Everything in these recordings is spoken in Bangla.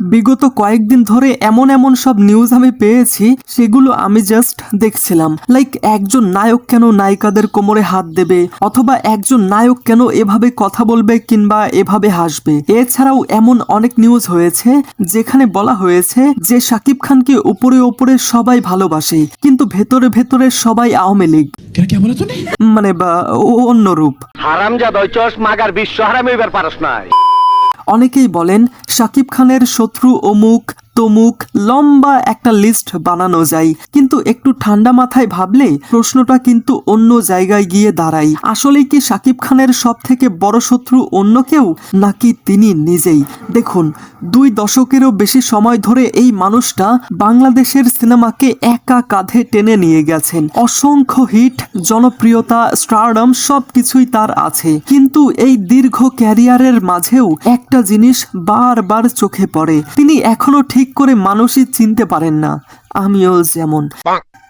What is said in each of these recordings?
বিগত কয়েকদিন ধরে এমন এমন সব নিউজ আমি পেয়েছি, সেগুলো আমি জাস্ট দেখছিলাম। লাইক একজন নায়ক কেন নায়িকাদের কোমরে হাত দেবে, অথবা একজন নায়ক কেন এভাবে কথা বলবে কিংবা এভাবে হাসবে। এছাড়াও এমন অনেক নিউজ হয়েছে যেখানে বলা হয়েছে যে শাকিব খানকে উপরে উপরে সবাই ভালোবাসে, কিন্তু ভেতরে ভেতরে সবাই আওয়ামী লীগ, মানে বা অন্য রূপ। হারামজাদা হইছস, মাগার বিশ্ব হারামি হইবার পারস নাই। অনেকেই বলেন শাকিব খানের শত্রু অমুক তমুক, লম্বা একটা লিস্ট বানানো যায়, কিন্তু একটু ঠান্ডা মাথায় ভাবলে প্রশ্নটা কিন্তু অন্য জায়গায় গিয়ে দাঁড়ায়। আসলে কি শাকিব খানের সব থেকে বড় শত্রু অন্য কেউ, নাকি তিনি নিজেই? দেখুন, 2 দশকেরও বেশি সময় ধরে এই মানুষটা বাংলাদেশের সিনেমাকে একা কাঁধে টেনে নিয়ে গেছেন। অসংখ্য হিট, জনপ্রিয়তা, স্টারডম সবকিছুই তার আছে, কিন্তু এই দীর্ঘ ক্যারিয়ারের মাঝেও একটা জিনিস বারবার চোখে পড়ে, তিনি এখনো ঠিক করে মানুষই চিনতে পারেন না। আমিও যেমন।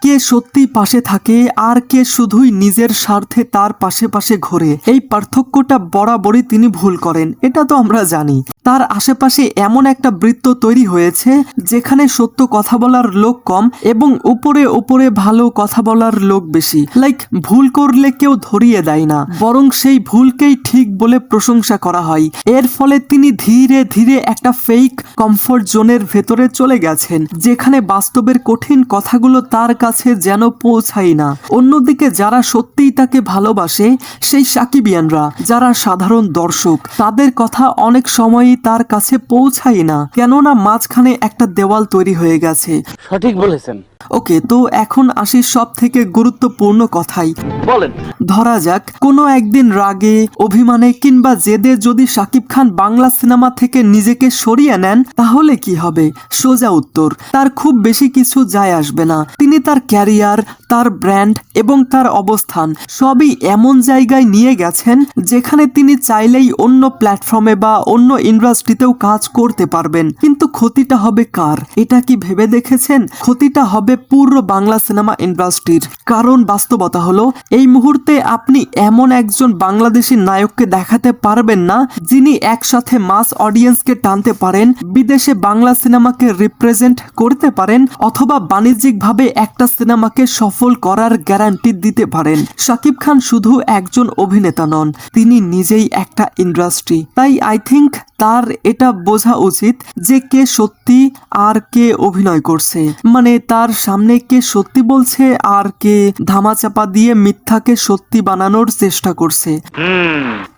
কে সত্যি পাশে থাকে আর কে শুধুই নিজের স্বার্থে তার পাশে পাশে ঘোরে, এই পার্থক্যটা বরাবরই তিনি ভুল করেন, এটা তো আমরা জানি। তার আশেপাশে এমন একটা বৃত্ত তৈরি হয়েছে যেখানে সত্য কথা বলার লোক কম এবং উপরে উপরে ভালো কথা বলার লোক বেশি। লাইক ভুল করলে কেউ ধরিয়ে দেয় না, বরং সেই ভুলকেই ঠিক বলে প্রশংসা করা হয়। এর ফলে তিনি ধীরে ধীরে একটা ফেক কমফোর্ট জোনের ভেতরে চলে গেছেন, যেখানে বাস্তবের কঠিন কথাগুলো তার কাছে যেন পৌঁছায় না। অন্যদিকে যারা সত্যিই তাকে ভালোবাসে, সেই সাকিবিয়ানরা যারা সাধারণ দর্শক, তাদের কথা অনেক সময়ই তার কাছে পৌঁছায় না, কেননা মাঝখানে একটা দেওয়াল তৈরি হয়ে গেছে। সঠিক বলেছেন। ওকে, তো এখন আসি সব থেকে গুরুত্বপূর্ণ কথাই। বলেন। ধরা যাক কোনো একদিন রাগে, অভিমানে কিংবা জেদে যদি শাকিব খান বাংলা সিনেমা থেকে নিজেকে সরিয়ে নেন, তাহলে কি হবে? সোজা উত্তর, তার খুব বেশি কিছু যায় আসবে না। তিনি তার ক্যারিয়ার, তার ব্র্যান্ড এবং তার অবস্থান সবই এমন জায়গায় নিয়ে গেছেন যেখানে তিনি চাইলেই অন্য প্ল্যাটফর্মে বা অন্য ইন্ডাস্ট্রিতেও কাজ করতে পারবেন। কিন্তু ক্ষতিটা হবে কার? এটা কি ভেবে দেখেছেন? ক্ষতিটা হবে পুরো বাংলা সিনেমা ইন্ডাস্ট্রির। কারণ বাস্তবতা হলো, এই মুহূর্তে আপনি এমন একজন বাংলাদেশি নায়ককে দেখাতে পারবেন না যিনি একসাথে মাস অডিয়েন্সকে টানতে পারেন, বিদেশে বাংলা সিনেমাকে রিপ্রেজেন্ট করতে পারেন, অথবা বাণিজ্যিকভাবে একটা সিনেমাকে সফল করার গ্যারান্টি দিতে পারেন। শাকিব খান শুধু একজন অভিনেতা নন, তিনি নিজেই একটা ইন্ডাস্ট্রি। তাই আই থিংক তার এটা বোঝা উচিত যে কে সত্যি আর কে অভিনয় করছে, মানে তার সামনে কে সত্যি বলছে আর কে ধামাচাপা দিয়ে মিথ্যাকে সত্যি বানানোর চেষ্টা করছে।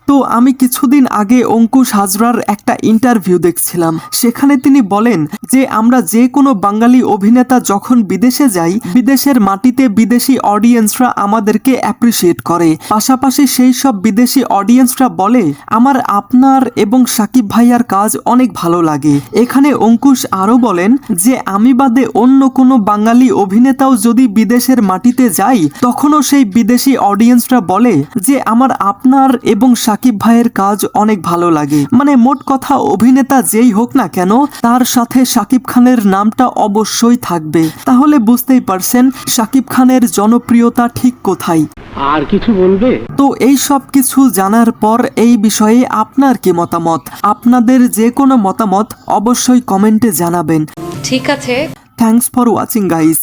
তো আমি কিছুদিন আগে অঙ্কুশ হাজরার একটা ইন্টারভিউ দেখছিলাম, সেখানে তিনি বলেন যে আমরা যে কোনো বাঙালি অভিনেতা যখন বিদেশে যাই, বিদেশের মাটিতে বিদেশি অডিয়েন্সরা আমাদেরকে অ্যাপ্রিসিয়েট করে। পাশাপাশি সেই সব বিদেশি অডিয়েন্সরা বলে আমার আপনার এবং সাকিব ভাইয়ার কাজ অনেক ভালো লাগে। এখানে অঙ্কুশ আরো বলেন যে আমি বাদে অন্য কোনো বাঙালি অভিনেতাও যদি বিদেশের মাটিতে যাই, তখনও সেই বিদেশি অডিয়েন্সরা বলে যে আমার আপনার এবং সাকিব ভাইয়ের কাজ অনেক ভালো লাগে। মানে মোট কথা, অভিনেতা যেই হোক না কেন, তার সাথে শাকিব খানের নামটা অবশ্যই থাকবে। তাহলে বুঝতেই পারছেন শাকিব খানের জনপ্রিয়তা ঠিক কোথায়। আর কিছু বলবে? তো এই সব কিছু জানার পর এই বিষয়ে আপনার কি মতামত? আপনাদের যে কোনো মতামত অবশ্যই কমেন্টে জানাবেন। ঠিক আছে। Thanks for watching guys.